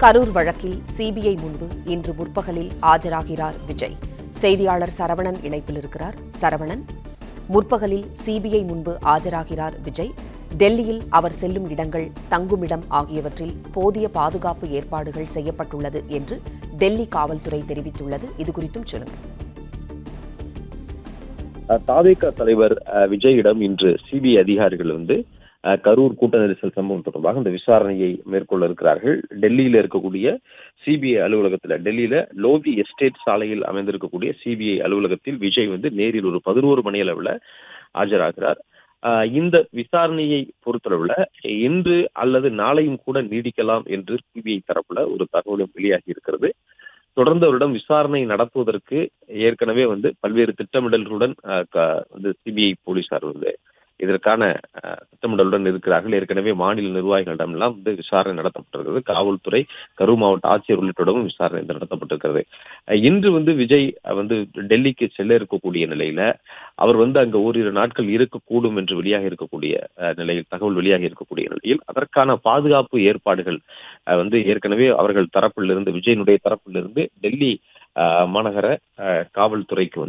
கரூர் வழக்கில் சிபிஐ முன்பு இன்று முற்பகலில் ஆஜராகிறார் விஜய். செய்தியாளர் சரவணன் இணைப்பில் இருக்கிறார். சரவணன், முற்பகலில் சிபிஐ முன்பு ஆஜராகிறார் விஜய். டெல்லியில் அவர் செல்லும் இடங்கள், தங்குமிடம் ஆகியவற்றில் போதிய பாதுகாப்பு ஏற்பாடுகள் செய்யப்பட்டுள்ளது என்று டெல்லி காவல்துறை தெரிவித்துள்ளது. இதுகுறித்தும் சொல்லுங்கள். தாவேகா தலைவர் விஜயிடம் இன்று சிபிஐ அதிகாரிகள் கரூர் கூட்ட நெரிசல் சம்பவம் தொடர்பாக இந்த விசாரணையை மேற்கொள்ள இருக்கிறார்கள். டெல்லியில இருக்கக்கூடிய சிபிஐ அலுவலகத்தில், டெல்லியில லோதி எஸ்டேட் சாலையில் அமைந்திருக்கக்கூடிய சிபிஐ அலுவலகத்தில் விஜய் நேரில் ஒரு 11 மணி அளவில் ஆஜராகிறார். இந்த விசாரணையை பொறுத்தளவுல இன்று அல்லது நாளையும் கூட நீடிக்கலாம் என்று சிபிஐ தரப்புல ஒரு தகவலும் வெளியாகி இருக்கிறது. தொடர்ந்து அவரிடம் விசாரணை நடத்துவதற்கு ஏற்கனவே பல்வேறு திட்டமிடல்களுடன் சிபிஐ போலீசார் இதற்கான திட்டமிடலுடன் இருக்கிறார்கள். ஏற்கனவே மாநில நிர்வாகிகளிடம் எல்லாம் விசாரணை நடத்தப்பட்டிருக்கிறது. காவல்துறை, கரூர் மாவட்ட ஆட்சியர் உள்ளிட்டோடும் விசாரணை நடத்தப்பட்டிருக்கிறது. இன்று விஜய் டெல்லிக்கு செல்ல இருக்கக்கூடிய நிலையில அவர் அங்க ஓரிரு நாட்கள் இருக்கக்கூடும் என்று வெளியாக இருக்கக்கூடிய நிலையில், தகவல் வெளியாக இருக்கக்கூடிய நிலையில் அதற்கான பாதுகாப்பு ஏற்பாடுகள் ஏற்கனவே அவர்கள் தரப்பிலிருந்து, விஜயனுடைய தரப்பிலிருந்து டெல்லி மாநகர காவல்துறைக்கு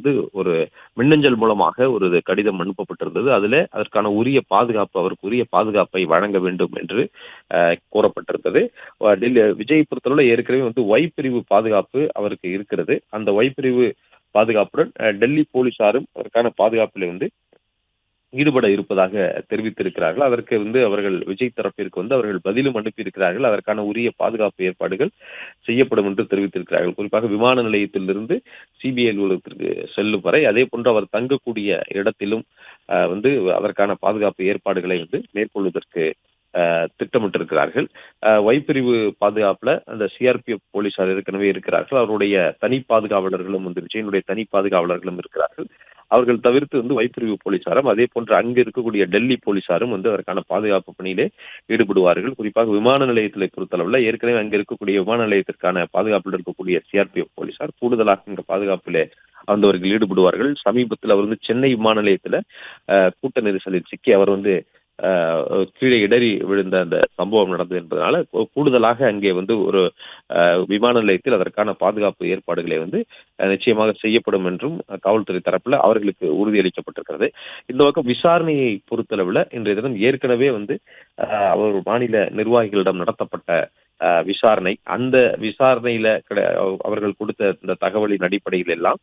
ஒரு மின்னஞ்சல் மூலமாக ஒரு கடிதம் அனுப்பப்பட்டிருந்தது. அதுல அதற்கான உரிய பாதுகாப்பு, அவருக்கு உரிய பாதுகாப்பை வழங்க வேண்டும் என்று கோரப்பட்டிருந்தது. டெல்லி விஜய் பொறுத்தவரை ஏற்கனவே ஒய் பிரிவு பாதுகாப்பு அவருக்கு இருக்கிறது. அந்த ஒய் பிரிவு பாதுகாப்புடன் டெல்லி போலீசாரும் அதற்கான பாதுகாப்பில் ஈடுபட இருப்பதாக தெரிவித்திருக்கிறார்கள். அதற்கு அவர்கள் விஜய் தரப்பிற்கு அவர்கள் பதிலும் அனுப்பியிருக்கிறார்கள். அதற்கான உரிய பாதுகாப்பு ஏற்பாடுகள் செய்யப்படும் என்று தெரிவித்திருக்கிறார்கள். குறிப்பாக விமான நிலையத்திலிருந்து சிபிஐ அலுவலகத்திற்கு செல்லும் வரை, அதே போன்று அவர் தங்கக்கூடிய இடத்திலும் அதற்கான பாதுகாப்பு ஏற்பாடுகளை மேற்கொள்வதற்கு திட்டமிட்டிருக்கிறார்கள். ஒய்பிரிவு பாதுகாப்புல அந்த சிஆர்பிஎஃப் போலீசார் ஏற்கனவே இருக்கிறார்கள். அவருடைய தனி பாதுகாவலர்களும் விஜயனுடைய தனி பாதுகாவலர்களும் இருக்கிறார்கள். அவர்கள் தவிர்த்து ஒய்பிரிவு போலீசாரும், அதே போன்று அங்கு இருக்கக்கூடிய டெல்லி போலீசாரும் அதற்கான பாதுகாப்பு பணியிலே ஈடுபடுவார்கள். குறிப்பாக விமான நிலையத்திலே பொறுத்தளவுல ஏற்கனவே அங்கு இருக்கக்கூடிய விமான நிலையத்திற்கான பாதுகாப்பில் இருக்கக்கூடிய சிஆர்பிஎஃப் போலீசார் கூடுதலாக இந்த பாதுகாப்பிலே அவர்கள் ஈடுபடுவார்கள். சமீபத்தில் அவர் சென்னை விமான நிலையத்துல கூட்ட நெரிசலில் சிக்கி அவர் கீழே இடறி விழுந்த அந்த சம்பவம் நடந்தது என்பதனால கூடுதலாக அங்கே ஒரு விமான நிலையத்தில் அதற்கான பாதுகாப்பு ஏற்பாடுகளை நிச்சயமாக செய்யப்படும் என்றும் காவல்துறை தரப்புல அவர்களுக்கு உறுதியளிக்கப்பட்டிருக்கிறது. இந்த பக்கம் விசாரணையை பொறுத்தளவுல இன்றைய தினம் ஏற்கனவே அவர் மாநில நிர்வாகிகளிடம் நடத்தப்பட்ட விசாரணை, அந்த விசாரணையில அவர்கள் கொடுத்த இந்த தகவலின் அடிப்படையில் எல்லாம்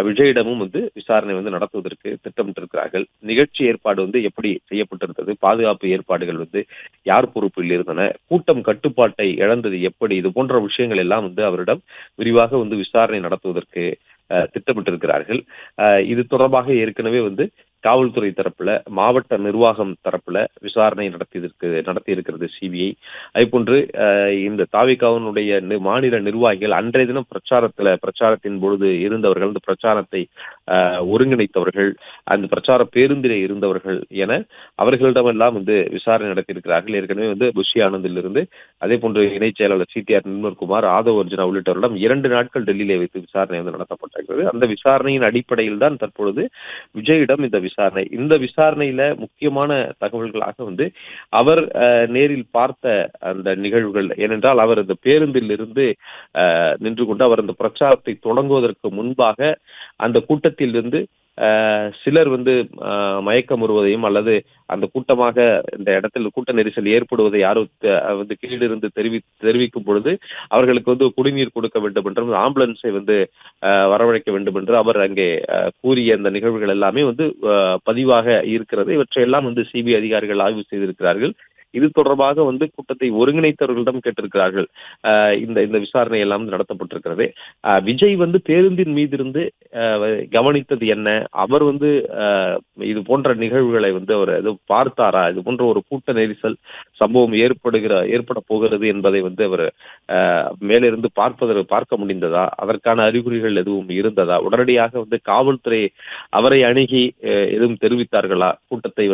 விஜயிடமும் விசாரணை நடத்துவதற்கு திட்டமிட்டிருக்கிறார்கள். நிகழ்ச்சி ஏற்பாடு எப்படி செய்யப்பட்டிருந்தது, பாதுகாப்பு ஏற்பாடுகள் யார் பொறுப்பில் இருந்தன, கூட்டம் கட்டுப்பாட்டை இழந்தது எப்படி, இது போன்ற விஷயங்கள் எல்லாம் அவரிடம் விரிவாக விசாரணை நடத்துவதற்கு திட்டமிட்டிருக்கிறார்கள். இது தொடர்பாக ஏற்கனவே காவல்துறை தரப்புல, மாவட்ட நிர்வாகம் தரப்புல விசாரணை நடத்தி இருக்கிறது சிபிஐ. அதே போன்று இந்த தாவேகாவினுடைய மாநில நிர்வாகிகள் அன்றைய தினம் பிரச்சாரத்தின் பொழுது இருந்தவர்கள், அந்த பிரச்சாரத்தை ஒருங்கிணைத்தவர்கள், அந்த பிரச்சார பேருந்திலே இருந்தவர்கள் என அவர்களிடமெல்லாம் விசாரணை நடத்தியிருக்கிறார்கள். ஏற்கனவே புஷி ஆனந்திலிருந்து, அதே போன்று இணைச் செயலாளர் சிடிஆர் நிர்மல்குமார், ஆதவ் அர்ஜுனா உள்ளிட்டவரிடம் 2 நாட்கள் டெல்லியிலே வைத்து விசாரணை நடத்தப்பட்டிருக்கிறது. அந்த விசாரணையின் அடிப்படையில் தான் தற்பொழுது விஜயிடம் இந்த விசாரணையில முக்கியமான தகவல்களாக அவர் நேரில் பார்த்த அந்த நிகழ்வுகள், ஏனென்றால் அவர் அந்த பேருந்தில் இருந்து நின்று கொண்டு அவர் அந்த பிரச்சாரத்தை தொடங்குவதற்கு முன்பாக அந்த கூட்டத்தில் இருந்து சிலர் மயக்கம் வருவதையும் அல்லது அந்த கூட்டமாக இந்த இடத்தில் கூட்ட நெரிசல் ஏற்படுவதை யாரும் கீழிருந்து தெரிவிக்கும் பொழுது அவர்களுக்கு குடிநீர் கொடுக்க வேண்டும் என்றும் ஆம்புலன்ஸை வரவழைக்க வேண்டும் என்று அவர் அங்கே கூறிய அந்த நிகழ்வுகள் எல்லாமே பதிவாக இருக்கிறது. இவற்றையெல்லாம் சிபிஐ அதிகாரிகள் ஆய்வு செய்திருக்கிறார்கள். இது தொடர்பாக கூட்டத்தை ஒருங்கிணைத்தவர்களிடம் கேட்டிருக்கிறார்கள். இந்த விசாரணை எல்லாம் நடத்தப்பட்டிருக்கிறது. விஜய் பேருந்தின் மீது இருந்து கவனித்தது என்ன, அவர் இது போன்ற நிகழ்வுகளை அவர் பார்த்தாரா, இது போன்ற ஒரு கூட்ட நெரிசல் சம்பவம் ஏற்பட போகிறது என்பதை அவர் மேலிருந்து பார்க்க முடிந்ததா, அதற்கான அறிகுறிகள் எதுவும் இருந்ததா, உடனடியாக காவல்துறை அவரை அணுகி எதுவும் தெரிவித்தார்களா, கூட்டத்தை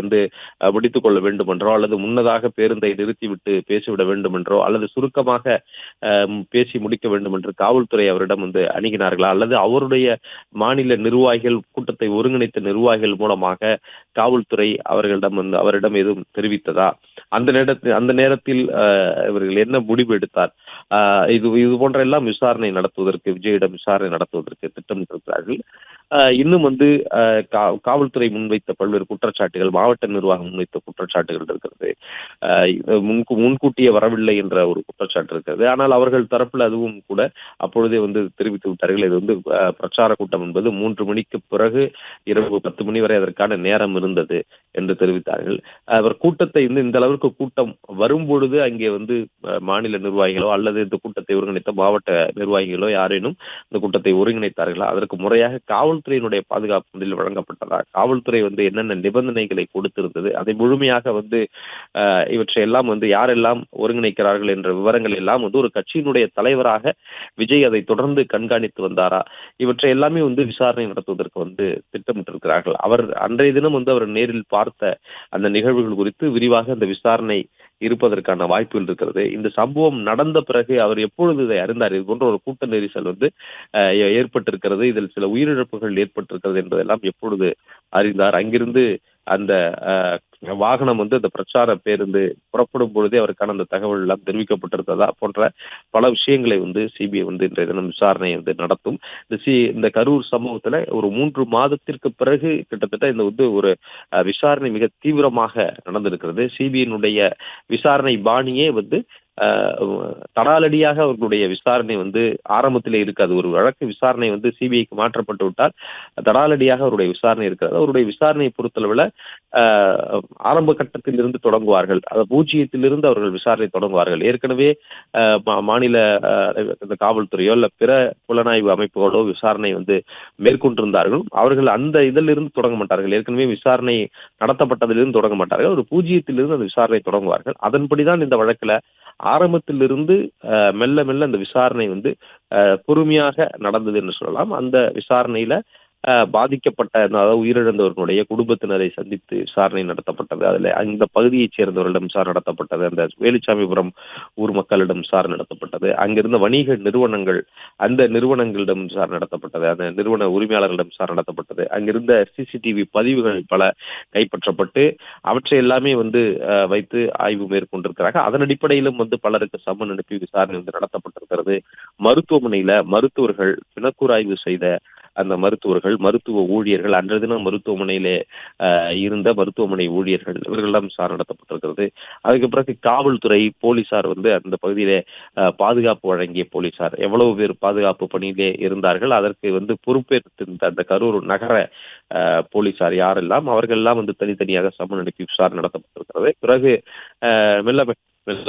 முடித்துக் கொள்ள வேண்டும் என்றோ அல்லது முன்னதாக அவசரமாக பேருந்தை நிறுத்திவிட்டு பேசிவிட வேண்டும் என்றோ அல்லது சுருக்கமாக பேசி முடிக்க வேண்டும் என்று காவல்துறை அவரிடம் அணுகினார்களா, அல்லது அவருடைய மாநில நிர்வாகிகள், கூட்டத்தை ஒருங்கிணைத்த நிர்வாகிகள் மூலமாக காவல்துறை அவரிடம் எதுவும் தெரிவித்ததா, அந்த நேரத்தில் இவர்கள் என்ன முடிவு எடுத்தார், இது போன்ற எல்லாம் விசாரணை நடத்துவதற்கு, விஜயிடம் விசாரணை நடத்துவதற்கு திட்டமிட்டிருக்கிறார்கள். இன்னும் காவல்துறை முன்வைத்த பல்வேறு குற்றச்சாட்டுகள், மாவட்ட நிர்வாகம் முன்வைத்த குற்றச்சாட்டுகள் இருக்கிறது. முன்கூட்டியே வரவில்லை என்ற ஒரு குற்றச்சாட்டு இருக்கிறது. ஆனால் அவர்கள் தரப்பில் அதுவும் கூட அப்பொழுதே தெரிவித்து விட்டார்கள். இது பிரச்சார கூட்டம் என்பது 3 மணிக்கு பிறகு இரவு 10 மணி வரை அதற்கான நேரம் இருந்தது என்று தெரிவித்தார்கள். அவர் கூட்டத்தை இந்த அளவிற்கு கூட்டம் வரும்பொழுது அங்கே மாநில நிர்வாகிகளோ அல்லது இந்த கூட்டத்தை ஒருங்கிணைத்த மாவட்ட நிர்வாகிகளோ யாரேனும் இந்த கூட்டத்தை ஒருங்கிணைத்தார்களா, அதற்கு முறையாக காவல்துறையினுடைய பாதுகாப்பு வழங்கப்பட்டதா, காவல்துறை என்னென்ன நிபந்தனைகளை கொடுத்திருந்தது, அதை முழுமையாக இவற்றையெல்லாம் யாரெல்லாம் ஒருங்கிணைக்கிறார்கள் என்ற விவரங்கள் எல்லாம் ஒரு கட்சியினுடைய தலைவராக விஜய் அதை தொடர்ந்து கண்காணித்து வந்தாரா, இவற்றை எல்லாமே விசாரணை நடத்துவதற்கு திட்டமிட்டிருக்கிறார்கள். அவர் அன்றைய தினம் அவர் நேரில் பார்த்த அந்த நிகழ்வுகள் குறித்து விரிவாக அந்த விசாரணை இருப்பதற்கான வாய்ப்புகள் இருக்கிறது. இந்த சம்பவம் நடந்த பிறகு அவர் எப்பொழுது இதை அறிந்தார், இது போன்ற ஒரு கூட்ட நெரிசல் ஏற்பட்டிருக்கிறது, இதில் சில உயிரிழப்புகள் ஏற்பட்டிருக்கிறது என்பதெல்லாம் எப்பொழுது அறிந்தார், அங்கிருந்து அந்த வாகனம் அந்த பிரச்சார பேருந்து புறப்படும் பொழுதே அவருக்கான அந்த தகவல் எல்லாம் தெரிவிக்கப்பட்டிருந்ததா போன்ற பல விஷயங்களை சிபிஐ இன்றைய தினம் விசாரணை நடத்தும். இந்த கரூர் சம்பவத்துல ஒரு 3 மாதத்திற்கு பிறகு கிட்டத்தட்ட இந்த ஒரு விசாரணை மிக தீவிரமாக நடந்திருக்கிறது. சிபிஐனுடைய விசாரணை பாணியே தடாலடியாக அவர்களுடைய விசாரணை ஆரம்பத்திலே இருக்காது. ஒரு வழக்கு விசாரணை சிபிஐக்கு மாற்றப்பட்டு விட்டால் தடாலடியாக அவருடைய விசாரணை இருக்கிறது. அவருடைய விசாரணையை பொறுத்தளவில் ஆரம்ப கட்டத்தில் இருந்து தொடங்குவார்கள், பூஜ்ஜியத்திலிருந்து அவர்கள் விசாரணை தொடங்குவார்கள். ஏற்கனவே மாநில காவல்துறையோ இல்ல பிற புலனாய்வு அமைப்புகளோ விசாரணை மேற்கொண்டிருந்தார்கள். அவர்கள் அந்த இதிலிருந்து தொடங்க மாட்டார்கள், ஏற்கனவே விசாரணை நடத்தப்பட்டதிலிருந்து தொடங்க மாட்டார்கள், ஒரு பூஜ்ஜியத்திலிருந்து அந்த விசாரணை தொடங்குவார்கள். அதன்படிதான் இந்த வழக்குல ஆரம்பத்திலிருந்து மெல்ல மெல்ல அந்த விசாரணை பொறுமையாக நடந்தது என்று சொல்லலாம். அந்த விசாரணையில பாதிக்கப்பட்ட, அதாவது உயிரிழந்தவர்களுடைய குடும்பத்தினரை சந்தித்து விசாரணை நடத்தப்பட்டது. அதில் அந்த பகுதியைச் சேர்ந்தவர்களிடம் விசாரணை நடத்தப்பட்டது. அந்த வேலுச்சாமிபுரம் ஊர் மக்களிடம் விசாரணை நடத்தப்பட்டது. அங்கிருந்த வணிக நிறுவனங்கள், அந்த நிறுவனங்களிடம் விசாரணை நடத்தப்பட்டது. அந்த நிறுவன உரிமையாளர்களிடம் விசாரணை நடத்தப்பட்டது. அங்கிருந்த சிசிடிவி பதிவுகள் பல கைப்பற்றப்பட்டு அவற்றை எல்லாமே வைத்து ஆய்வு மேற்கொண்டிருக்கிறாங்க. அதன் அடிப்படையிலும் பலருக்கு சம்மன் அனுப்பி விசாரணை நடத்தப்பட்டிருக்கிறது. மருத்துவமனையில மருத்துவர்கள், பிணக்கூறாய்வு செய்த அந்த மருத்துவர்கள், மருத்துவ ஊழியர்கள், அன்றைய தினம் மருத்துவமனையிலே இருந்த மருத்துவமனை ஊழியர்கள், இவர்களெல்லாம் விசாரணை நடத்தப்பட்டிருக்கிறது. அதுக்கு பிறகு காவல்துறை, போலீசார் அந்த பகுதியிலே பாதுகாப்பு வழங்கிய போலீசார் எவ்வளவு பேர் பாதுகாப்பு பணியிலே இருந்தார்கள், அதற்கு பொறுப்பேற்றிருந்த அந்த கரூர் நகர போலீசார் யாரெல்லாம், அவர்கள் எல்லாம் தனித்தனியாக சம்மன் அனுப்பி விசாரணை நடத்தப்பட்டிருக்கிறது. பிறகு மெல்ல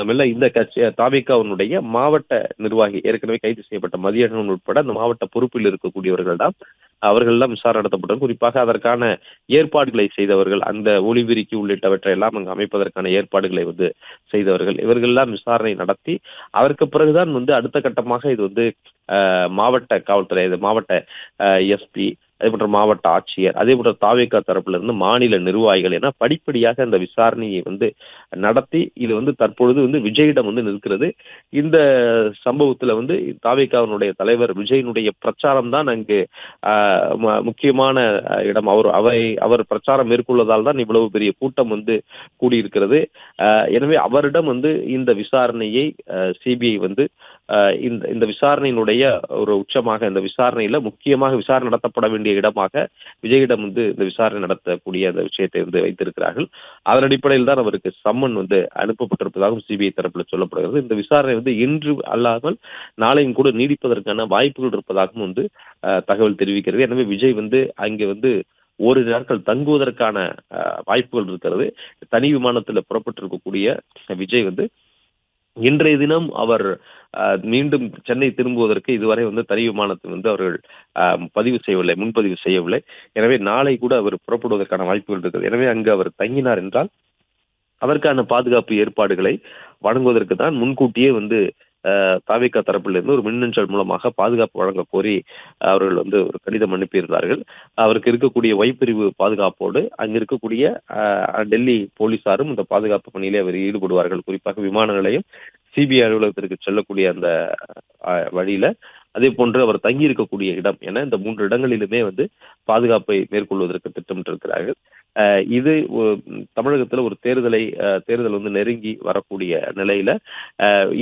மெல்ல இந்த கட்சி தாவேகாவினுடைய மாவட்ட நிர்வாகி, ஏற்கனவே கைது செய்யப்பட்ட மதியழகன் உட்பட அந்த மாவட்ட பொறுப்பில் இருக்கக்கூடியவர்கள் தான் அவர்களெல்லாம் விசாரணை நடத்தப்பட்டது. குறிப்பாக அதற்கான ஏற்பாடுகளை செய்தவர்கள், அந்த ஒளிபெருக்கி உள்ளிட்டவற்றை எல்லாம் அங்கு அமைப்பதற்கான ஏற்பாடுகளை செய்தவர்கள், இவர்கள் எல்லாம் விசாரணை நடத்தி அதற்கு பிறகுதான் அடுத்த கட்டமாக இது மாவட்ட காவல்துறை, மாவட்ட எஸ்பி, அதே போன்ற மாவட்ட ஆட்சியர், அதே போன்ற தாவேகா தரப்புல இருந்து மாநில நிர்வாகிகள் என படிப்படியாக அந்த விசாரணையை நடத்தி இது தற்பொழுது விஜயிடம் நிற்கிறது. இந்த சம்பவத்துல தாவேகாவினுடைய தலைவர் விஜயினுடைய பிரச்சாரம் தான் அங்கு முக்கியமான இடம். அவர் பிரச்சாரம் மேற்கொள்வதால் தான் இவ்வளவு பெரிய கூட்டம் கூடியிருக்கிறது. எனவே அவரிடம் இந்த விசாரணையை சிபிஐ இந்த விசாரணையினுடைய ஒரு உச்சமாக, இந்த விசாரணையில முக்கியமாக விசாரணை நடத்தப்பட வேண்டிய இடமாக விஜயிடம் இந்த விசாரணை நடத்தக்கூடிய அந்த விஷயத்தை வைத்திருக்கிறார்கள். அதன் அடிப்படையில் தான் அவருக்கு சம்மன் அனுப்பப்பட்டிருப்பதாகவும் சிபிஐ தரப்பில் சொல்லப்படுகிறது. இந்த விசாரணை இன்று அல்லாமல் நாளையும் கூட நீடிப்பதற்கான வாய்ப்புகள் இருப்பதாகவும் தகவல் தெரிவிக்கிறது. எனவே விஜய் அங்கே ஓரிரு நாட்கள் தங்குவதற்கான வாய்ப்புகள் இருக்கிறது. தனி விமானத்தில் புறப்பட்டிருக்கக்கூடிய விஜய் இன்றைய தினம் அவர் மீண்டும் சென்னை திரும்புவதற்கு இதுவரை தனி விமானத்தில் அவர்கள் முன்பதிவு செய்யவில்லை. எனவே நாளை கூட அவர் புறப்படுவதற்கான வாய்ப்புகள் இருக்கிறது. எனவே அங்கு அவர் தங்கினார் என்றால் அதற்கான பாதுகாப்பு ஏற்பாடுகளை வழங்குவதற்கு தான் முன்கூட்டியே தாவேகா தரப்பிலிருந்து ஒரு மின்னஞ்சல் மூலமாக பாதுகாப்பு வழங்க கோரி அவர்கள் வந்து ஒரு கடிதம் அனுப்பியிருந்தார்கள். அவருக்கு இருக்கக்கூடிய வைப்பிரிவு பாதுகாப்போடு அங்கு இருக்கக்கூடிய டெல்லி போலீசாரும் இந்த பாதுகாப்பு பணியிலே அவர் ஈடுபடுவார்கள். குறிப்பாக விமான நிலையம், சிபிஐ அலுவலகத்திற்கு செல்லக்கூடிய அந்த வழியில, அதே போன்று அவர் தங்கி இருக்கக்கூடிய இடம் என இந்த 3 இடங்களிலுமே வந்து பாதுகாப்பை மேற்கொள்வதற்கு திட்டமிட்டிருக்கிறார்கள். இது தமிழகத்துல ஒரு தேர்தல் வந்து நெருங்கி வரக்கூடிய நிலையில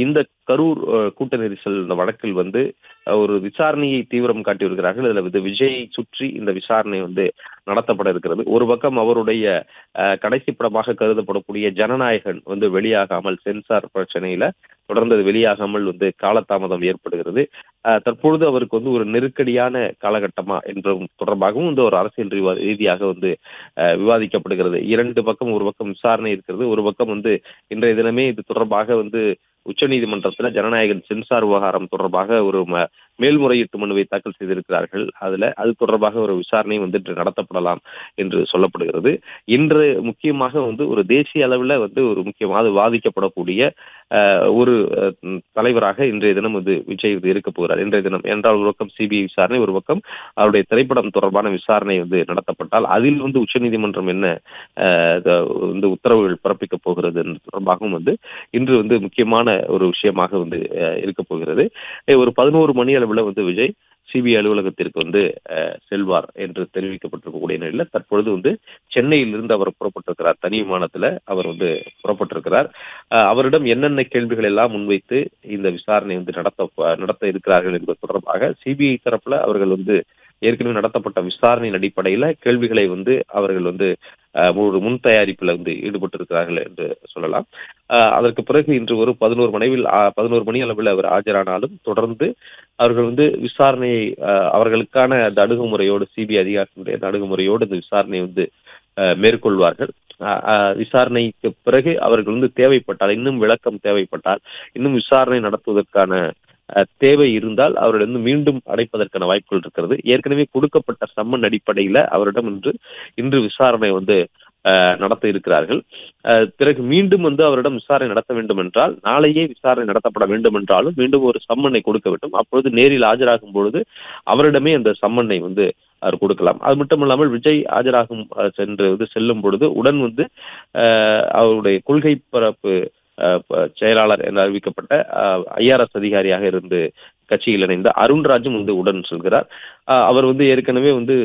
இந்த கரூர் கூட்ட நெரிசல் இந்த வழக்கில் வந்து ஒரு விசாரணையை தீவிரம் காட்டி வருகிறார்கள். இதுல விஜயை சுற்றி இந்த விசாரணை வந்து நடத்தப்பட இருக்கிறது. ஒரு பக்கம் அவருடைய கடைசி படமாக கருதப்படக்கூடிய ஜனநாயகன் வந்து வெளியாகாமல், சென்சார் பிரச்சனையில தொடர்ந்து அது வெளியாகாமல் வந்து காலதாமதம் ஏற்படுகிறது. தற்பொழுது அவருக்கு வந்து ஒரு நெருக்கடியான காலகட்டமா என்ற தொடர்பாகவும் இந்த ஒரு அரசியல் ரீதியாக வந்து விவாதிக்கப்படுகிறது. ஒரு பக்கம் விசாரணை இருக்கிறது, ஒரு பக்கம் வந்து இன்றைய தினமே இது தொடர்பாக வந்து உச்சநீதிமன்றத்தில் ஜனநாயகன் சென்சார் விவகாரம் தொடர்பாக ஒரு மேல்முறையீட்டு மனுவை தாக்கல் செய்திருக்கிறார்கள். அது தொடர்பாக ஒரு விசாரணை வந்து இன்று நடத்தப்படலாம் என்று சொல்லப்படுகிறது. இன்று முக்கியமாக வந்து ஒரு தேசிய அளவில் வந்து ஒரு முக்கியமாக வாதிக்கப்படக்கூடிய ஒரு தலைவராக இன்றைய தினம் வந்து விஜய் இருக்க போகிறார். இன்றைய தினம் என்றால் ஒரு பக்கம் சிபிஐ விசாரணை, ஒரு பக்கம் அவருடைய திரைப்படம் தொடர்பான விசாரணை வந்து நடத்தப்பட்டால் அதில் வந்து உச்சநீதிமன்றம் என்ன வந்து உத்தரவுகள் பிறப்பிக்கப் போகிறது தொடர்பாகவும் வந்து இன்று வந்து முக்கியமான ஒரு விஷயமாக வந்து இருக்க போகிறது. ஒரு 11 மணி அளவில் வந்து விஜய் சிபிஐ அலுவலகத்திற்கு வந்து செல்வார் என்று தெரிவிக்கப்பட்டிருக்கக்கூடிய நிலையில் தற்பொழுது வந்து சென்னையிலிருந்து அவர் புறப்பட்டிருக்கிறார். தனி விமானத்தில் அவர் வந்து புறப்பட்டிருக்கிறார். அவரிடம் என்னென்ன கேள்விகள் எல்லாம் முன்வைத்து இந்த விசாரணை வந்து நடத்த இருக்கிறார்கள் என்பது தொடர்பாக சிபிஐ தரப்புல அவர்கள் வந்து ஏற்கனவே நடத்தப்பட்ட விசாரணையின் அடிப்படையில் கேள்விகளை வந்து அவர்கள் வந்து ஒரு முன் தயாரிப்பில் வந்து ஈடுபட்டிருக்கிறார்கள் என்று சொல்லலாம். அதற்கு பிறகு இன்று ஒரு 11 மணி அளவில் அவர் ஆஜரானாலும் தொடர்ந்து அவர்கள் வந்து விசாரணையை அவர்களுக்கான அந்த அணுகுமுறையோடு, சிபிஐ அதிகாரிகளுடைய அணுகுமுறையோடு இந்த விசாரணையை வந்து மேற்கொள்வார்கள். விசாரணைக்கு பிறகு அவர்கள் வந்து தேவைப்பட்டால், இன்னும் விளக்கம் தேவைப்பட்டால், இன்னும் விசாரணை நடத்துவதற்கான தேவை இருந்தால் அவரிடம் மீண்டும் அடைப்பதற்கான வாய்ப்புகள் இருக்கிறது. ஏற்கனவே கொடுக்கப்பட்ட சம்மன் அடிப்படையில் அவரிடம் இன்று விசாரணை வந்து நடத்த இருக்கிறார்கள். பிறகு மீண்டும் வந்து அவரிடம் விசாரணை நடத்த வேண்டும் என்றால், நாளையே விசாரணை நடத்தப்பட வேண்டும் என்றாலும் மீண்டும் ஒரு சம்மனை கொடுக்க வேண்டும். அப்பொழுது நேரில் ஆஜராகும் பொழுது அவரிடமே அந்த சம்மனை வந்து அவர் கொடுக்கலாம். அது மட்டும் இல்லாமல் விஜய் ஆஜராகும் செல்லும் பொழுது உடன் வந்து அவருடைய கொள்கை பரப்பு செயலாளர் என அறிவிக்கப்பட்ட ஐஆர்எஸ் அதிகாரியாக இருந்து கட்சியில் இணைந்த அருண்ராஜும் வந்து உடன் செல்கிறார். அவர் வந்து ஏற்கனவே வந்து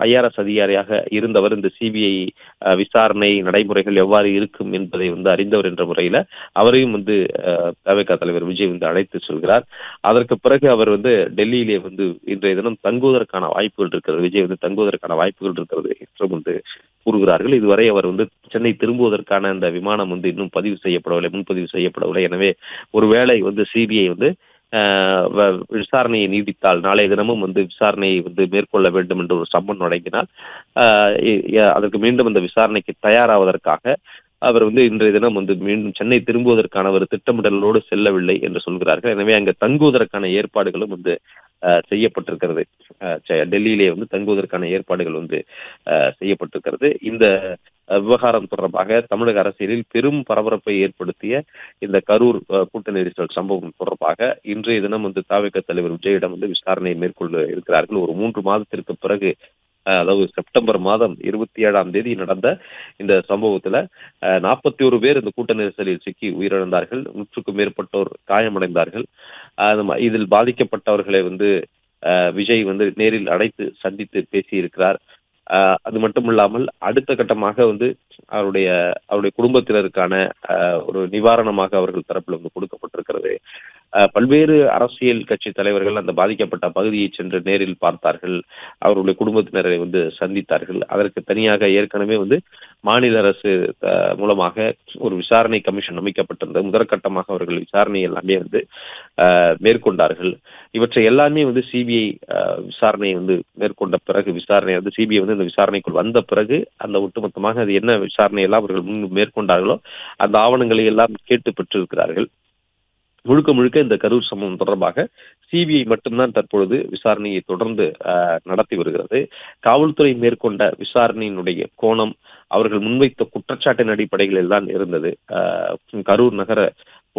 ஐஆர்எஸ் அதிகாரியாக இருந்தவர். இந்த சிபிஐ விசாரணை நடைமுறைகள் எவ்வாறு இருக்கும் என்பதை வந்து அறிந்தவர் என்ற முறையில் அவரையும் வந்து தவேகா தலைவர் விஜய் வந்து அழைத்து செல்கிறார். அதற்கு பிறகு அவர் வந்து டெல்லியிலே வந்து இன்றைய தினம் தங்குவதற்கான வாய்ப்புகள் இருக்கிறது. விஜய் வந்து தங்குவதற்கான வாய்ப்புகள் இருக்கிறது என்றும் வந்து கூறுகிறார்கள். இதுவரை அவர் வந்து சென்னை திரும்புவதற்கான அந்த விமானம் வந்து இன்னும் முன்பதிவு செய்யப்படவில்லை. எனவே ஒருவேளை வந்து சிபிஐ வந்து விசாரணையை நீடித்தால், நாளைய தினமும் வந்து விசாரணையை வந்து மேற்கொள்ள வேண்டும் என்று ஒரு சம்மன் வழங்கினால் அதற்கு மீண்டும் அந்த விசாரணைக்கு தயாராவதற்காக அவர் வந்து இன்றைய தினம் வந்து மீண்டும் சென்னை திரும்புவதற்கான ஒரு திட்டமிடலோடு செல்லவில்லை என்று சொல்கிறார்கள். எனவே அங்கு தங்குவதற்கான ஏற்பாடுகளும் வந்து செய்யப்பட்டிருக்கிறது. டெல்லியிலே வந்து தங்குவதற்கான ஏற்பாடுகள் வந்து செய்யப்பட்டிருக்கிறது. இந்த விவகாரம் தொடர்பாக தமிழக அரசியலில் பெரும் பரபரப்பை ஏற்படுத்திய இந்த கரூர் கூட்ட நெரிசல் சம்பவம் தொடர்பாக இன்றைய தினம் வந்து தாவேகா தலைவர் விஜயிடம் வந்து விசாரணையை மேற்கொள்ள இருக்கிறார்கள். ஒரு 3 மாதத்திற்கு பிறகு, அதாவது செப்டம்பர் மாதம் 27ஆம் தேதி நடந்த இந்த சம்பவத்துல 41 பேர் இந்த கூட்ட நெரிசலில் சிக்கி உயிரிழந்தார்கள். 100க்கும் மேற்பட்டோர் காயமடைந்தார்கள். இதில் பாதிக்கப்பட்டவர்களை வந்து விஜய் வந்து நேரில் அழைத்து சந்தித்து பேசியிருக்கிறார். அது மட்டும் இல்லாமல் அடுத்த கட்டமாக வந்து அவருடைய குடும்பத்தினருக்கான ஒரு நிவாரணமாக அவர்கள் தரப்பில் வந்து கொடுக்கப்பட்டிருக்கிறது. பல்வேறு அரசியல் கட்சி தலைவர்கள் அந்த பாதிக்கப்பட்ட பகுதியை சென்று நேரில் பார்த்தார்கள். அவருடைய குடும்பத்தினரை வந்து சந்தித்தார்கள். அதற்கு தனியாக ஏற்கனவே வந்து மாநில அரசு மூலமாக ஒரு விசாரணை கமிஷன் அமைக்கப்பட்டிருந்தது. முதற்கட்டமாக அவர்கள் விசாரணை எல்லாமே வந்து மேற்கொண்டார்கள். இவற்றை எல்லாமே வந்து சிபிஐ விசாரணை வந்து மேற்கொண்ட பிறகு, விசாரணை வந்து சிபிஐ வந்து இந்த விசாரணைக்குள் வந்த பிறகு அந்த ஒட்டுமொத்தமாக அது என்ன விசாரணை எல்லாம் அவர்கள் மேற்கொண்டார்களோ அந்த ஆவணங்களை எல்லாம் கேட்டு பெற்றிருக்கிறார்கள். முழுக்க இந்த கரூர் சம்பவம் தொடர்பாக சிபிஐ மட்டும்தான் தற்பொழுது விசாரணையை தொடர்ந்து நடத்தி வருகிறது. காவல்துறை மேற்கொண்ட விசாரணையினுடைய கோணம், அவர்கள் முன்வைத்த குற்றச்சாட்டின் அடிப்படைகளில் தான் இருந்தது. கரூர் நகர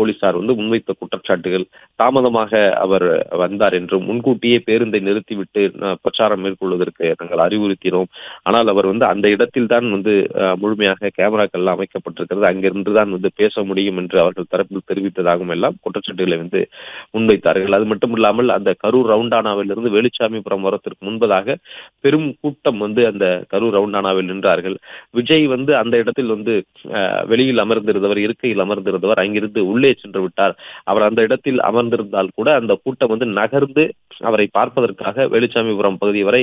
போலீசார் வந்து முன்வைத்த குற்றச்சாட்டுகள், தாமதமாக அவர் வந்தார் என்றும், முன்கூட்டியே பேருந்தை நிறுத்திவிட்டு பிரச்சாரம் மேற்கொள்வதற்கு நாங்கள் அறிவுறுத்தினோம். ஆனால் அவர் வந்து அந்த இடத்தில் தான் வந்து முழுமையாக கேமராக்கள் அமைக்கப்பட்டிருக்கிறது, அங்கிருந்து தான் வந்து பேச முடியும் என்று அவர்கள் தரப்பில் தெரிவித்ததாகவும் எல்லாம் குற்றச்சாட்டுகளை வந்து முன்வைத்தார்கள். அது மட்டும் இல்லாமல் அந்த கரூர் ரவுண்டானாவிலிருந்து வேலுச்சாமிபுரம் வரத்திற்கு முன்பதாக பெரும் கூட்டம் வந்து அந்த கரூர் ரவுண்டானாவில் நின்றார்கள். விஜய் வந்து அந்த இடத்தில் வந்து வெளியில் அமர்ந்திருந்தவர், இருக்கையில் அமர்ந்திருந்தவர் அங்கிருந்து உள்ளே சென்று விட்டார். அவர் அந்த இடத்தில் அமர்ந்திருந்தால் கூட அந்த கூட்டம் வந்து நகர்ந்து அவரை பார்ப்பதற்காக வேலுச்சாமிபுரம் பகுதி வரை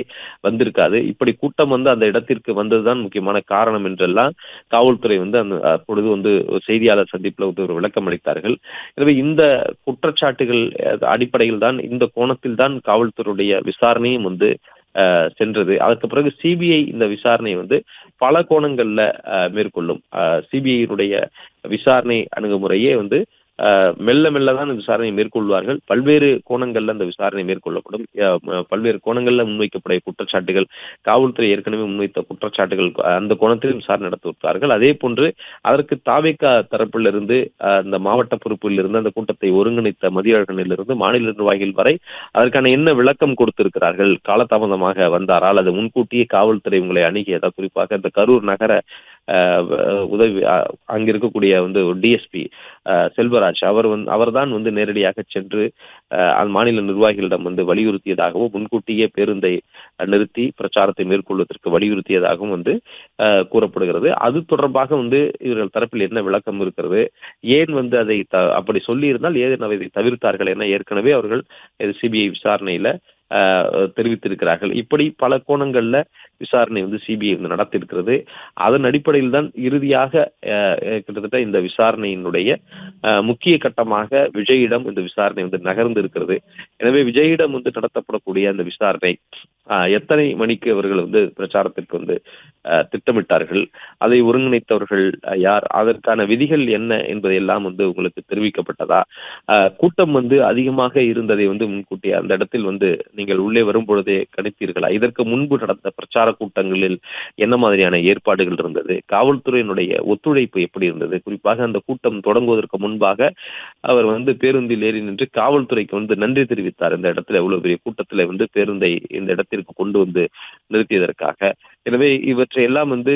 வந்திருக்காது. இப்படி கூட்டம் வந்து அந்த இடத்திற்கு வந்ததுதான் முக்கியமான காரணம் என்றெல்லாம் காவல்துறை வந்து அந்த அப்பொழுது வந்து செய்தியாளர் சந்திப்பில் வந்து ஒரு விளக்கம் அளித்தார்கள். எனவே இந்த குற்றச்சாட்டுகள் அடிப்படையில் தான், இந்த கோணத்தில் தான் காவல்துறையுடைய விசாரணையும் வந்து சென்றது. அதற்கு பிறகு சிபிஐ இந்த விசாரணை வந்து பல கோணங்கள்ல மேற்கொள்ளும். சிபிஐனுடைய விசாரணை அணுகுமுறையே வந்து மெல்ல மெல்லதான் விசாரணை மேற்கொள்வார்கள். பல்வேறு கோணங்கள்ல அந்த விசாரணை மேற்கொள்ளப்படும். பல்வேறு கோணங்கள்ல முன்வைக்கப்படைய குற்றச்சாட்டுகள், காவல்துறை ஏற்கனவே முன்வைத்த குற்றச்சாட்டுகள், அந்த கோணத்தில் விசாரணை நடத்துவார்கள். அதே போன்று அதற்கு தாவேகா தரப்பிலிருந்து, அந்த மாவட்ட பொறுப்பில் இருந்து, அந்த கூட்டத்தை ஒருங்கிணைத்த மதியழகனிலிருந்து மாநில நிர்வாகிகள் வரை அதற்கான என்ன விளக்கம் கொடுத்திருக்கிறார்கள், காலதாமதமாக வந்தாரா அல்லது முன்கூட்டியே காவல்துறை உங்களை அணுகியதா, குறிப்பாக இந்த கரூர் நகர உதவி அங்க இருக்கக்கூடிய வந்து டிஎஸ்பி செல்வராஜ் அவர்தான் வந்து நேரடியாக சென்று மாநில நிர்வாகிகளிடம் வந்து வலியுறுத்தியதாகவும், முன்கூட்டியே பேருந்தை நிறுத்தி பிரச்சாரத்தை மேற்கொள்வதற்கு வலியுறுத்தியதாகவும் வந்து கூறப்படுகிறது. அது தொடர்பாக வந்து இவர்கள் தரப்பில் என்ன விளக்கம் இருக்கிறது, ஏன் வந்து அதை அப்படி சொல்லியிருந்தால் ஏன் அதை தவிர்த்தார்கள் என ஏற்கனவே அவர்கள் சிபிஐ விசாரணையில தெரிவித்திருக்கிறார்கள். இப்படி பல கோணங்கள்ல விசாரணை வந்து சிபிஐ வந்து நடத்தியிருக்கிறது. அதன் அடிப்படையில் தான் இறுதியாக கிட்டத்தட்ட இந்த விசாரணையினுடைய முக்கிய கட்டமாக விஜயிடம் இந்த விசாரணை வந்து நகர்ந்து இருக்கிறது. எனவே விஜயிடம் வந்து நடத்தப்படக்கூடிய அந்த விசாரணை எத்தனை மணிக்கு அவர்கள் வந்து பிரச்சாரத்திற்கு வந்து திட்டமிட்டார்கள், அதை ஒருங்கிணைத்தவர்கள் யார், அதற்கான விதிகள் என்ன என்பதையெல்லாம் வந்து உங்களுக்கு தெரிவிக்கப்பட்டதா, கூட்டம் வந்து அதிகமாக இருந்ததை வந்து முன்கூட்டியே அந்த இடத்தில் வந்து நீங்கள் உள்ளே வரும் பொழுதே கணித்தீர்களா, இதற்கு முன்பு நடந்த பிரச்சார கூட்டங்களில் என்ன மாதிரியான ஏற்பாடுகள் இருந்தது, காவல்துறையினுடைய ஒத்துழைப்பு எப்படி இருந்தது, குறிப்பாக அந்த கூட்டம் தொடங்குவதற்கு முன்பாக அவர் வந்து பேருந்தில் ஏறி நின்று காவல்துறைக்கு வந்து நன்றி தெரிவித்தார். இந்த இடத்துல எவ்வளவு பெரிய கூட்டத்தில் வந்து பேருந்தை இந்த இடத்திற்கு கொண்டு வந்து நிறுத்தியதற்காக. எனவே இவற்றை எல்லாம் வந்து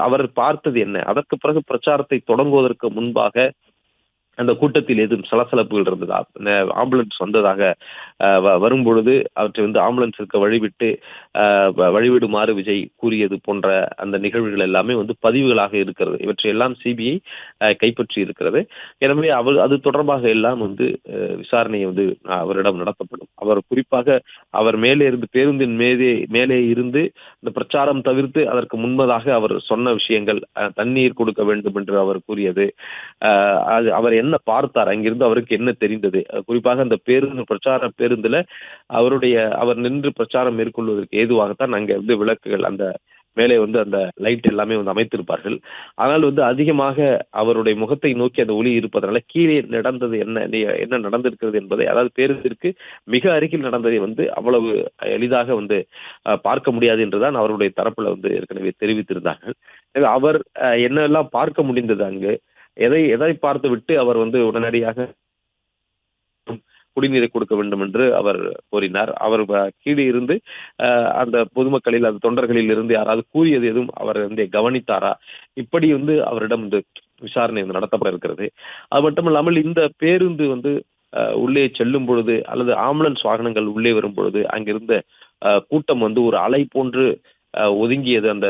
அவர் பார்த்தது என்ன, அதற்கு பிறகு பிரச்சாரத்தை தொடங்குவதற்கு முன்பாக அந்த கூட்டத்தில் எதுவும் சலசலப்புகள் இருந்ததா, ஆம்புலன்ஸ் வந்ததாக வரும்பொழுது அவற்றை வந்து ஆம்புலன்ஸிற்கு வழிவிடுமாறு விஜய் கூறியது போன்ற அந்த நிகழ்வுகள் எல்லாமே வந்து பதிவுகளாக இருக்கிறது. இவற்றையெல்லாம் சிபிஐ கைப்பற்றி இருக்கிறது. எனவே அது தொடர்பாக எல்லாம் வந்து விசாரணை வந்து அவரிடம் நடத்தப்படும். அவர் குறிப்பாக அவர் மேலே இருந்து பேருந்தின் மேலே இருந்து இந்த பிரச்சாரம் தவிர்த்து அதற்கு முன்பதாக அவர் சொன்ன விஷயங்கள், தண்ணீர் கொடுக்க வேண்டும் என்று அவர் கூறியது, அவர் என்ன பார்த்தார், அங்கிருந்து அவருக்கு என்ன தெரிந்தது, குறிப்பாக அந்த பிரச்சார பேருந்துல அவர் நின்று பிரச்சாரம் மேற்கொள்வதற்கு ஏதுவாகத்தான் அங்க வந்து விளக்குகள், அந்த மேலே வந்து அந்த லைட் எல்லாமே வந்து அமைத்திருப்பார்கள். ஆனால் வந்து அதிகமாக அவருடைய முகத்தை நோக்கி அந்த ஒளி இருப்பதனால கீழே நடந்தது என்ன நடந்திருக்கிறது என்பதை, அதாவது பேருந்திற்கு மிக அருகில் நடந்ததை வந்து அவ்வளவு எளிதாக வந்து பார்க்க முடியாது என்றுதான் அவருடைய தரப்புல வந்து ஏற்கனவே தெரிவித்திருந்தார்கள். அவர் என்னெல்லாம் பார்க்க முடிந்தது, அங்கு எதை பார்த்து விட்டு அவர் வந்து உடனடியாக குடிநீரை கொடுக்க வேண்டும் என்று அவர் கோரினார். அவர் கீழே இருந்து அந்த பொதுமக்களில், அந்த தொண்டர்களில் இருந்து யாராவது கூறியது எதுவும் அவர் வந்து கவனித்தாரா, இப்படி வந்து அவரிடம் இந்த விசாரணை வந்து நடத்தப்பட இருக்கிறது. அது மட்டும் இல்லாமல் இந்த பேருந்து வந்து உள்ளே செல்லும் பொழுது அல்லது ஆம்புலன்ஸ் வாகனங்கள் உள்ளே வரும் பொழுது அங்கிருந்த கூட்டம் வந்து ஒரு அலை போன்று ஒதுங்கியது. அந்த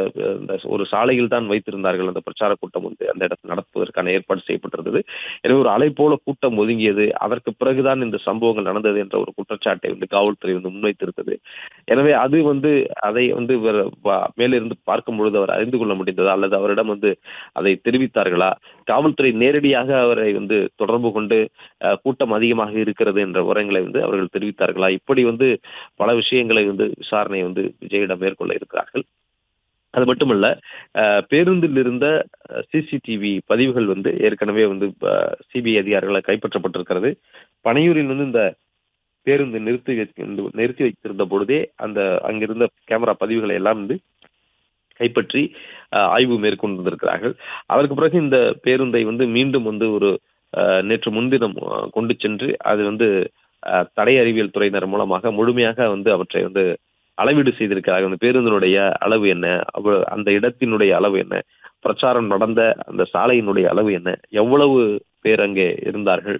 ஒரு சாலையில் தான் வைத்திருந்தார்கள் அந்த பிரச்சார கூட்டம் வந்து அந்த இடத்தில் நடத்துவதற்கான ஏற்பாடு செய்யப்பட்டிருந்தது. எனவே ஒரு அலை போல கூட்டம் ஒதுங்கியது. அதற்கு பிறகுதான் இந்த சம்பவங்கள் நடந்தது என்ற ஒரு குற்றச்சாட்டை வந்து காவல்துறை வந்து முன்வைத்திருந்தது. எனவே அது வந்து அதை வந்து மேலிருந்து பார்க்கும் பொழுது அவர் அறிந்து கொள்ள முடிந்ததா, அல்லது அவரிடம் வந்து அதை தெரிவித்தார்களா, காவல்துறை நேரடியாக அவரை வந்து தொடர்பு கொண்டு கூட்டம் அதிகமாக இருக்கிறது என்ற விவரங்களை வந்து அவர்கள் தெரிவித்தார்களா, இப்படி வந்து பல விஷயங்களை வந்து விசாரணை வந்து விஜயிடம் மேற்கொள்ள இருக்கிறார்கள். அது மட்டுமல்ல, பேருந்தில் இருந்த சிசிடிவி பதிவுகள் வந்து ஏற்கனவே வந்து சிபிஐ அதிகாரிகளால் கைப்பற்றப்பட்டிருக்கிறது. பனையூரில் வந்து இந்த பேருந்து நிறுத்தி வைத்திருந்த பொழுதே அங்கிருந்த கேமரா பதிவுகளை எல்லாம் வந்து கைப்பற்றி ஆய்வு மேற்கொண்டிருக்கிறார்கள். அதற்கு பிறகு இந்த பேருந்தை வந்து மீண்டும் வந்து ஒரு நேற்று முன்தினம் கொண்டு சென்று அது தடை அறிவியல் துறையினர் மூலமாக முழுமையாக அவற்றை அளவீடு செய்திருக்கிறார்கள். அந்த பேருந்தினுடைய அளவு என்ன, அந்த இடத்தினுடைய அளவு என்ன, பிரச்சாரம் நடந்த அந்த சாலையினுடைய அளவு என்ன, எவ்வளவு பேர் அங்கே இருந்தார்கள்,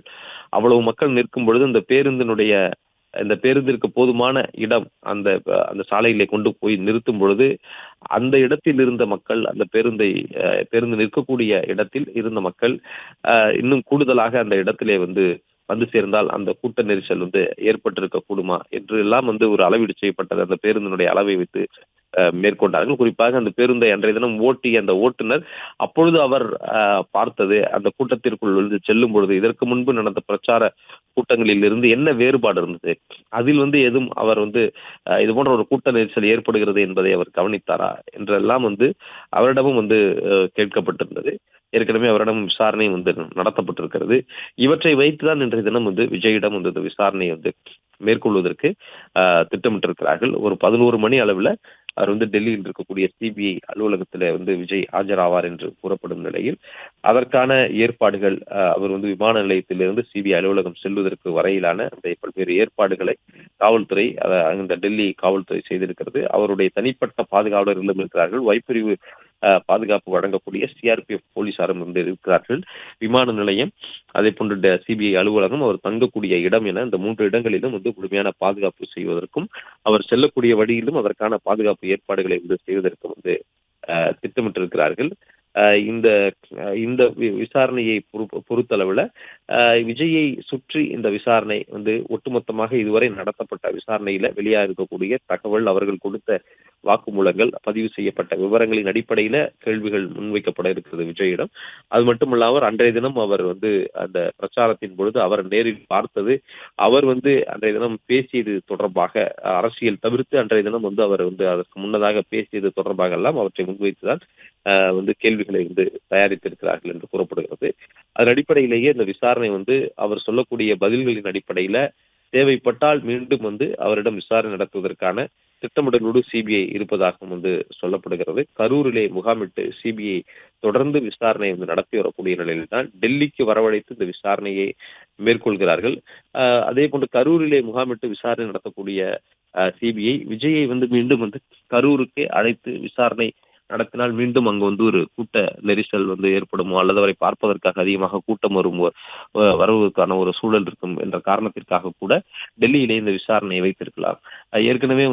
அவ்வளவு மக்கள் நிற்கும் பொழுது இந்த பேருந்திற்கு போதுமான இடம் அந்த அந்த சாலையிலே கொண்டு போய் நிறுத்தும் பொழுது அந்த இடத்தில் இருந்த மக்கள், அந்த பேருந்து நிற்கக்கூடிய இடத்தில் இருந்த மக்கள் இன்னும் கூடுதலாக அந்த இடத்திலே வந்து சேர்ந்தால் அந்த கூட்ட நெரிசல் ஏற்பட்டிருக்க கூடுமா என்று எல்லாம் ஒரு அளவீடு செய்யப்பட்டது. அந்த பேருந்தினுடைய அளவை வைத்து மேற்கொண்டார்கள். குறிப்பாக அந்த பேருந்தை அன்றைய தினம் ஓட்டிய அந்த ஓட்டுநர் அப்பொழுது அவர் பார்த்தது, அந்த கூட்டத்திற்குள் செல்லும் பொழுது இதற்கு முன்பு நடந்த பிரச்சார கூட்டங்களில் இருந்து என்ன வேறுபாடு இருந்தது, அதில் எதுவும் அவர் இது போன்ற ஒரு கூட்ட நெரிசல் ஏற்படுகிறது என்பதை அவர் கவனித்தாரா என்றெல்லாம் அவரிடமும் கேட்கப்பட்டிருந்தது. ஏற்கனவே அவரிடம் விசாரணை நடத்தப்பட்டிருக்கிறது. இவற்றை வைத்துதான் இன்றைய தினம் விஜயிடம் இந்த விசாரணை மேற்கொள்வதற்கு திட்டமிட்டிருக்கிறார்கள். ஒரு 11 மணி அளவில் அவர் டெல்லியில் இருக்கக்கூடிய சிபிஐ அலுவலகத்தில் விஜய் ஆஜராவார் என்று கூறப்படும் நிலையில் அதற்கான ஏற்பாடுகள் அவர் விமான நிலையத்திலிருந்து சிபிஐ அலுவலகம் செல்வதற்கு வரையிலான அந்த பல்வேறு ஏற்பாடுகளை காவல்துறை அந்த டெல்லி காவல்துறை செய்திருக்கிறது. அவருடைய தனிப்பட்ட பாதுகாவலர்களும் இருக்கிறார்கள். வைப்பிரிவு பாதுகாப்பு வழங்கக்கூடிய சிஆர்பிஎஃப் போலீசாரும் இருக்கிறார்கள். விமான நிலையம், அதே போன்று சிபிஐ அலுவலகம், அவர் தங்கக்கூடிய இடம் என இந்த 3 இடங்களிலும் முழுமையான பாதுகாப்பு செய்வதற்கும் அவர் செல்லக்கூடிய வழியிலும் அதற்கான பாதுகாப்பு ஏற்பாடுகளை செய்வதற்கும் திட்டமிட்டிருக்கிறார்கள். இந்த இந்த விசாரணையை பொறுத்தளவில் விஜயை சுற்றி இந்த விசாரணை ஒட்டுமொத்தமாக இதுவரை நடத்தப்பட்ட விசாரணையில வெளியாக இருக்கக்கூடிய தகவல், அவர்கள் கொடுத்த வாக்குமூலங்கள், பதிவு செய்யப்பட்ட விவரங்களின் அடிப்படையில கேள்விகள் முன்வைக்கப்பட இருக்கிறது விஜயிடம். அது மட்டுமல்லாமல் அன்றைய தினம் அவர் அந்த பிரச்சாரத்தின் பொழுது அவர் நேரில் பார்த்தது, அவர் அன்றைய தினம் பேசியது தொடர்பாக அரசியல் தவிர்த்து அன்றைய தினம் அவர் அதற்கு முன்னதாக பேசியது தொடர்பாக எல்லாம் அவற்றை முன்வைத்துதான் கேள்விகளை தயாரித்திருக்கிறார்கள் என்று கூறப்படுகிறது. அதன் அடிப்படையிலேயே இந்த விசாரணை அவர் சொல்லக்கூடிய பதில்களின் அடிப்படையில தேவைப்பட்டால் மீண்டும் அவரிடம் விசாரணை நடத்துவதற்கான திட்டமிடலோடு சிபிஐ இருப்பதாகவும் சொல்லப்படுகிறது. கரூரிலே முகாமிட்டு சிபிஐ தொடர்ந்து விசாரணை நடத்தி வரக்கூடிய நிலையில் தான் டெல்லிக்கு வரவழைத்து இந்த விசாரணையை மேற்கொள்கிறார்கள். அதே போன்று கரூரிலே முகாமிட்டு விசாரணை நடத்தக்கூடிய சிபிஐ விஜயை மீண்டும் கரூருக்கே அழைத்து விசாரணை நடத்தினால் மீண்டும் அங்கு ஒரு கூட்ட நெரிசல் ஏற்படுமோ, அல்லது அவரை பார்ப்பதற்காக அதிகமாக கூட்டம் வருவதற்கான ஒரு சூழல் இருக்கும் என்ற காரணத்திற்காக கூட டெல்லியிலே இந்த விசாரணையை வைத்திருக்கலாம். ஏற்கனவே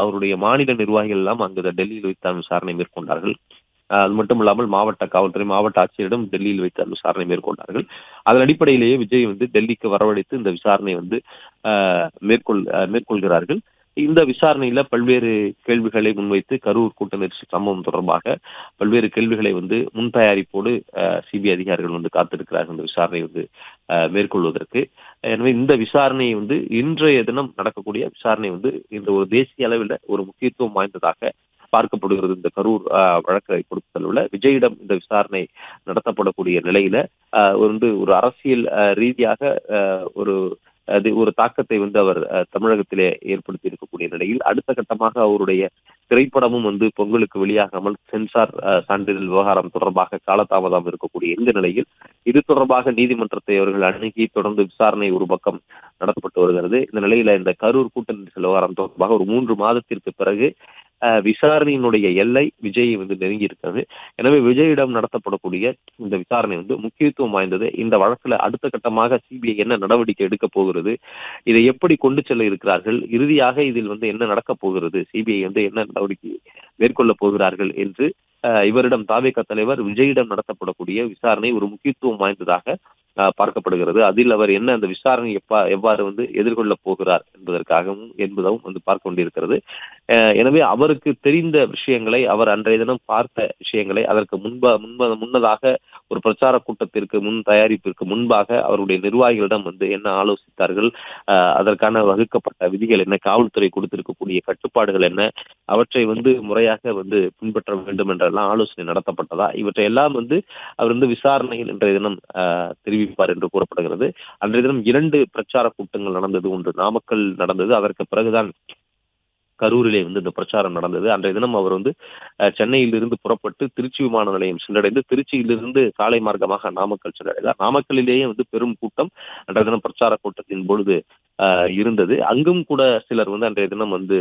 அவருடைய மாநில நிர்வாகிகள் எல்லாம் அங்கு டெல்லியில் வைத்தான் விசாரணை மேற்கொண்டார்கள். அது மட்டும் இல்லாமல் மாவட்ட காவல்துறை, மாவட்ட ஆட்சியரிடம் டெல்லியில் வைத்து விசாரணை மேற்கொண்டார்கள். அதன் அடிப்படையிலேயே விஜய் டெல்லிக்கு வரவழைத்து இந்த விசாரணை மேற்கொள்கிறார்கள். இந்த விசாரணையில பல்வேறு கேள்விகளை முன்வைத்து கரூர் கூட்ட நெரிசல் சம்பவம் தொடர்பாக பல்வேறு கேள்விகளை முன் தயாரிப்போடு சிபிஐ அதிகாரிகள் காத்திருக்கிறார்கள் இந்த விசாரணை மேற்கொள்வதற்கு. எனவே இந்த விசாரணை இன்றைய தினம் நடக்கக்கூடிய விசாரணை இந்த ஒரு தேசிய அளவில் ஒரு முக்கியத்துவம் வாய்ந்ததாக பார்க்கப்படுகிறது. இந்த கரூர் வழக்கை பொறுத்தளவுல விஜயிடம் இந்த விசாரணை நடத்தப்படக்கூடிய நிலையில ஒரு அரசியல் ரீதியாக ஒரு தாக்கத்தை அவர் தமிழகத்திலே ஏற்படுத்தி இருக்கக்கூடிய நிலையில் அடுத்த கட்டமாக அவருடைய திரைப்படமும் பொங்கலுக்கு வெளியாகாமல் சென்சார் சான்றிதழ் விவகாரம் தொடர்பாக காலதாமதம் இருக்கக்கூடிய இந்த நிலையில் இது தொடர்பாக நீதிமன்றத்தை அவர்கள் அணுகி தொடர்ந்து விசாரணை ஒரு பக்கம் நடத்தப்பட்டு வருகிறது. இந்த நிலையில இந்த கரூர் கூட்ட நெரிசல் விவகாரம் தொடர்பாக ஒரு 3 மாதத்திற்கு பிறகு விசாரணையினுடைய எல்லை விஜய் நெருங்கி இருக்கிறது. எனவே விஜயிடம் நடத்தப்படக்கூடிய இந்த விசாரணை முக்கியத்துவம் வாய்ந்தது. இந்த வழக்குல அடுத்த கட்டமாக சிபிஐ என்ன நடவடிக்கை எடுக்க போகிறது, இதை எப்படி கொண்டு செல்ல இருக்கிறார்கள், இறுதியாக இதில் என்ன நடக்கப் போகிறது, சிபிஐ என்ன நடவடிக்கை மேற்கொள்ள போகிறார்கள் என்று இவரிடம் தாவேகா தலைவர் விஜயிடம் நடத்தப்படக்கூடிய விசாரணை ஒரு முக்கியத்துவம் வாய்ந்ததாக பார்க்கப்படுகிறது. அதில் அவர் என்ன அந்த விசாரணை எவ்வாறு எதிர்கொள்ள போகிறார் என்பதும் பார்க்க கொண்டிருக்கிறது. எனவே அவருக்கு தெரிந்த விஷயங்களை, அவர் அன்றைய தினம் பார்த்த விஷயங்களை, அதற்கு முன்னதாக ஒரு பிரச்சார கூட்டத்திற்கு தயாரிப்பிற்கு முன்பாக அவருடைய நிர்வாகிகளிடம் என்ன ஆலோசித்தார்கள், அதற்கான வகுக்கப்பட்ட விதிகள் என்ன, காவல்துறை கொடுத்திருக்கக்கூடிய கட்டுப்பாடுகள் என்ன, அவற்றை முறையாக பின்பற்ற வேண்டும் என்றெல்லாம் ஆலோசனை நடத்தப்பட்டதா, இவற்றை எல்லாம் அவர் விசாரணையில் இன்றைய தினம் தெரிவிப்பார் என்று கூறப்படுகிறது. அன்றைய தினம் 2 பிரச்சார கூட்டங்கள் நடந்தது. ஒன்று நாமக்கல் நடந்தது. அதற்கு பிறகுதான் கரூரிலே வந்து இந்த பிரச்சாரம் நடந்தது. அன்றைய தினம் அவர் வந்து சென்னையிலிருந்து புறப்பட்டு திருச்சி விமான நிலையம் சென்றடைந்து திருச்சியிலிருந்து சாலை மார்க்கமாக நாமக்கல் சென்றடைந்தார். நாமக்கல்லிலேயே வந்து பெரும் கூட்டம் அன்றைய தினம் பிரச்சார கூட்டத்தின் பொழுது இருந்தது. அங்கும் கூட சிலர் வந்து அன்றைய தினம் வந்து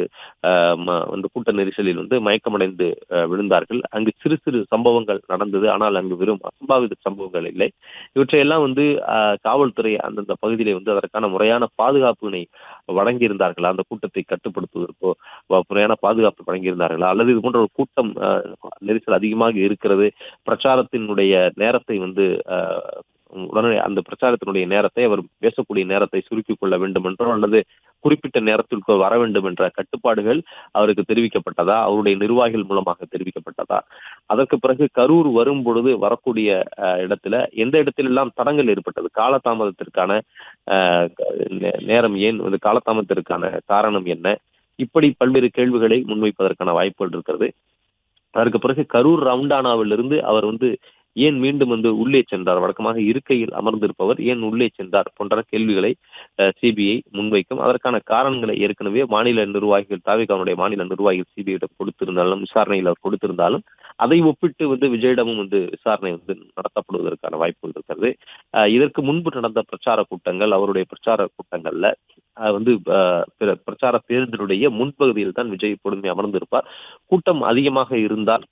கூட்ட நெரிசலில் வந்து மயக்கமடைந்து விழுந்தார்கள். அங்கு சிறு சிறு சம்பவங்கள் நடந்தது. ஆனால் அங்கு வெறும் அசம்பாவித சம்பவங்கள் இல்லை. இவற்றையெல்லாம் வந்து காவல்துறை அந்தந்த பகுதியிலே வந்து அதற்கான முறையான பாதுகாப்பினை வழங்கியிருந்தார்களா, அந்த கூட்டத்தை கட்டுப்படுத்துவதற்கோ முறையான பாதுகாப்பு வழங்கியிருந்தார்களா, அல்லது இது போன்ற ஒரு கூட்டம் நெரிசல் அதிகமாக இருக்கிறது, பிரச்சாரத்தினுடைய நேரத்தை வந்து உடனே அந்த பிரச்சாரத்தினுடைய நேரத்தை அவர் பேசக்கூடிய நேரத்தை சுருக்கிக் கொள்ள வேண்டும் என்றோ அல்லது குறிப்பிட்ட நேரத்திற்கு வர வேண்டும் என்ற கட்டுப்பாடுகள் அவருக்கு தெரிவிக்கப்பட்டதா, அவருடைய நிர்வாகிகள் மூலமாக தெரிவிக்கப்பட்டதா? அதற்கு பிறகு கரூர் வரும் பொழுது வரக்கூடிய இடத்துல எந்த இடத்திலெல்லாம் தடங்கள் ஏற்பட்டது, காலதாமதத்திற்கான நேரம் ஏன், காலதாமதத்திற்கான காரணம் என்ன, இப்படி பல்வேறு கேள்விகளை முன்வைப்பதற்கான வாய்ப்புகள் இருக்கிறது. அதற்கு பிறகு கரூர் ரவுண்டானாவிலிருந்து அவர் வந்து ஏன் மீண்டும் வந்து உள்ளே சென்றார், வழக்கமாக இருக்கையில் அமர்ந்திருப்பவர் ஏன் உள்ளே சென்றார் போன்ற கேள்விகளை சிபிஐ முன்வைக்கும். அதற்கான காரணங்களை ஏற்கனவே மாநில நிர்வாகிகள், தாவேகாவுடைய மாநில நிர்வாகிகள் சிபிஐயிடம் கொடுத்திருந்தாலும், விசாரணையில் அவர் கொடுத்திருந்தாலும், அதை ஒப்பிட்டு வந்து விஜயிடமும் வந்து விசாரணை வந்து நடத்தப்படுவதற்கான வாய்ப்புகள் இருக்கிறது. இதற்கு முன்பு நடந்த பிரச்சார கூட்டங்கள், அவருடைய பிரச்சார கூட்டங்கள்ல வந்து பிரச்சார பேருந்தினுடைய முன்பகுதியில் தான் விஜய் பொறுமை அமர்ந்திருப்பார். கூட்டம் அதிகமாக இருந்தால்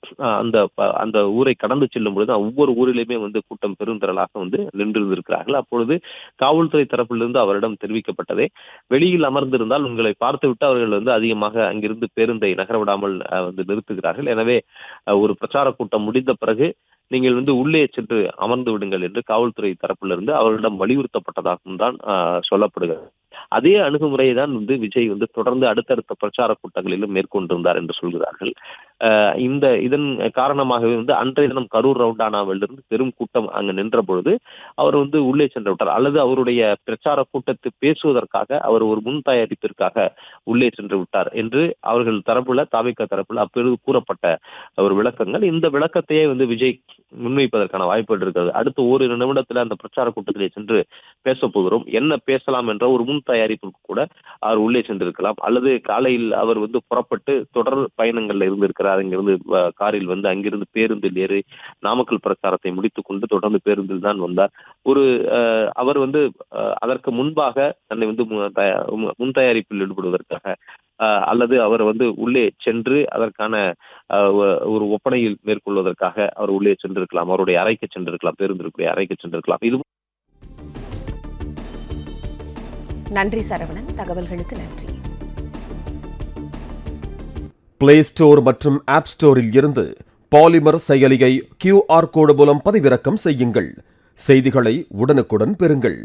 அந்த ஊரை கடந்து செல்லும் பொழுது ஒவ்வொரு ஊரிலுமே வந்து கூட்டம் பெருந்திரளாக வந்து நின்றிருந்திருக்கிறார்கள். அப்பொழுது காவல்துறை தரப்பிலிருந்து அவரிடம் தெரிவிக்கப்பட்டதே, வெளியில் அமர்ந்திருந்தால் உங்களை பார்த்துவிட்டு அவர்கள் வந்து அதிகமாக அங்கிருந்து பேருந்தை நகரவிடாமல் வந்து நிறுத்துகிறார்கள். எனவே ஒரு பிரச்சார கூட்டம் முடிந்த பிறகு நீங்கள் வந்து உள்ளே சென்று அமர்ந்து விடுங்கள் என்று காவல்துறை தரப்பிலிருந்து அவர்களிடம் வலியுறுத்தப்பட்டதாகவும் தான் சொல்லப்படுகிறது. அதே அணுகுமுறையை தான் வந்து விஜய் வந்து தொடர்ந்து அடுத்தடுத்த பிரச்சார கூட்டங்களிலும் மேற்கொண்டிருந்தார் என்று சொல்கிறார்கள். இதன் காரணமாகவே வந்து அன்றைய தினம் கரூர் ரவுண்டானாவிலிருந்து பெரும் கூட்டம் அங்கு நின்ற பொழுது அவர் வந்து உள்ளே சென்று விட்டார், அல்லது அவருடைய பிரச்சார கூட்டத்தை பேசுவதற்காக அவர் ஒரு முன் தயாரிப்பிற்காக உள்ளே சென்று விட்டார் என்று அவர்கள் தரப்புல, தாவேகா தரப்புல அப்பொழுது கூறப்பட்ட ஒரு விளக்கங்கள். இந்த விளக்கத்தையே வந்து விஜய் முன்வைப்பதற்கான வாய்ப்புகள் இருக்கிறது. அடுத்த ஓரிரு நிமிடத்தில் அந்த பிரச்சார கூட்டத்திலே சென்று பேச போகிறோம், என்ன பேசலாம் என்ற ஒரு முன் தயாரிப்புக்கு கூட அவர் உள்ளே சென்றிருக்கலாம். அல்லது காலையில் அவர் வந்து புறப்பட்டு தொடர் பயணங்கள்ல இருந்திருக்கிறார். இங்கிருந்து காரில் வந்து அங்கிருந்து பேருந்தில் ஏறி நாமக்கல் பிரச்சாரத்தை முடித்துக் கொண்டு தொடர்ந்து பேருந்தில் தான் வந்தார். அவர் வந்து அதற்கு முன்பாக தன்னை வந்து முன் தயாரிப்பில் ஈடுபடுவதற்காக அல்லது அவர் வந்து உள்ளே சென்று அதற்கான ஒரு ஒப்பனையில் மேற்கொள்வதற்காக அவர் உள்ளே சென்றிருக்கலாம், அவருடைய அறைக்கு சென்றிருக்கலாம், பேருந்திற்குரிய அறைக்கு சென்றிருக்கலாம். இது நன்றி சரவணன், தகவல்களுக்கு நன்றி. பிளே ஸ்டோர் மற்றும் ஆப் ஸ்டோரில் இருந்து பாலிமர் செயலியை QR கோடு மூலம் பதிவிறக்கம் செய்யுங்கள். செய்திகளை உடனுக்குடன் பெறுங்கள்.